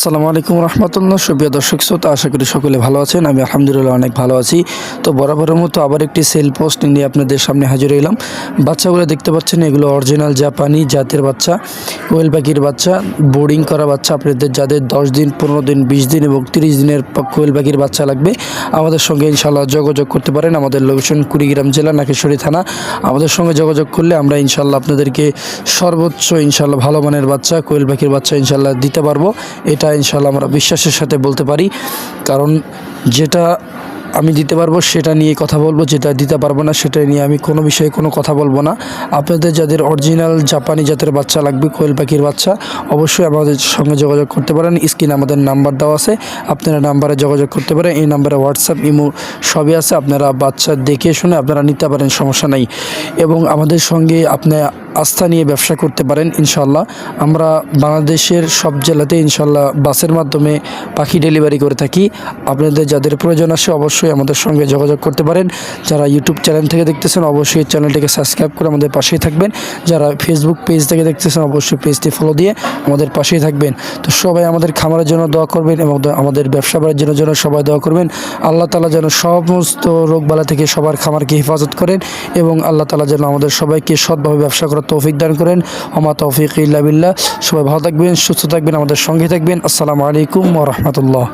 আসসালামু আলাইকুম রহমতুল্লাহ। সুপ্রিয় দর্শক শ্রোতা, আশা করি সকলে ভালো আছেন। আমি আলহামদুলিল্লাহ অনেক ভালো আছি। তো বরাবরের মতো আবার একটি সেল পোস্ট নিয়ে আপনাদের সামনে হাজির হলাম। বাচ্চাগুলো দেখতে পাচ্ছেন, এগুলো অরিজিনাল জাপানি জাতের বাচ্চা, কোয়েল পাখির বাচ্চা, বোর্ডিং করা বাচ্চা। আপনাদের যাদের 10 দিন, 15 দিন, 20 দিন এবং 30 দিনের কোয়েল পাখির বাচ্চা লাগবে, আমাদের সঙ্গে ইনশাল্লাহ যোগাযোগ করতে পারেন। আমাদের লোকেশন কুড়িগ্রাম জেলা নাকেশ্বরী থানা। আমাদের সঙ্গে যোগাযোগ করলে আমরা ইনশাল্লাহ আপনাদেরকে সর্বোচ্চ ইনশাল্লাহ ভালো মানের বাচ্চা, কোয়েল পাখির বাচ্চা ইনশাল্লাহ দিতে পারবো। এটা ইনশাল্লাহ আমরা বিশ্বাসের সাথে বলতে পারি, কারণ যেটা আমি দিতে পারবো সেটা নিয়ে কথা বলবো, যেটা দিতে পারবো না সেটা নিয়ে আমি কোনো বিষয়ে কোনো কথা বলবো না। আপনাদের যাদের অরিজিনাল জাপানি জাতের বাচ্চা লাগবে, কোয়েল পাখির বাচ্চা, অবশ্যই আমাদের সঙ্গে যোগাযোগ করতে পারেন। স্ক্রিনে আমাদের নাম্বার দেওয়া আছে, আপনারা নাম্বারে যোগাযোগ করতে পারেন। এই নাম্বারে হোয়াটসঅ্যাপ, ইমো সবই আছে। আপনারা বাচ্চা দেখে শুনে আপনারা নিতে পারেন, সমস্যা নাই। এবং আমাদের সঙ্গে আপনি আস্থা নিয়ে ব্যবসা করতে পারেন ইনশাল্লাহ। আমরা বাংলাদেশের সব জেলাতে ইনশাল্লাহ বাসের মাধ্যমে পাখি ডেলিভারি করে থাকি। আপনাদের যাদের প্রয়োজন আসে অবশ্যই আমাদের সঙ্গে যোগাযোগ করতে পারেন। যারা ইউটিউব চ্যানেল থেকে দেখতেছেন অবশ্যই চ্যানেলটিকে সাবস্ক্রাইব করে আমাদের পাশেই থাকবেন। যারা ফেসবুক পেজ থেকে দেখতেছেন অবশ্যই পেজটি ফলো দিয়ে আমাদের পাশেই থাকবেন। তো সবাই আমাদের খামারের জন্য দোয়া করবেন এবং আমাদের ব্যবসা বাণিজ্যের জন্য সবাই দোয়া করবেন। আল্লাহ তাআলা যেন সমস্ত রোগবালা থেকে সবার খামারকে হেফাজত করেন এবং আল্লাহ তাআলা যেন আমাদের সবাইকে সৎভাবে ব্যবসা করার তৌফিক দান করেন। ওমা তৌফিক ইল্লা বিল্লাহ। সবাই ভালো থাকবেন, সুস্থ থাকবেন, আমাদের সঙ্গে থাকবেন। আসসালামু আলাইকুম ওয়া রাহমাতুল্লাহ।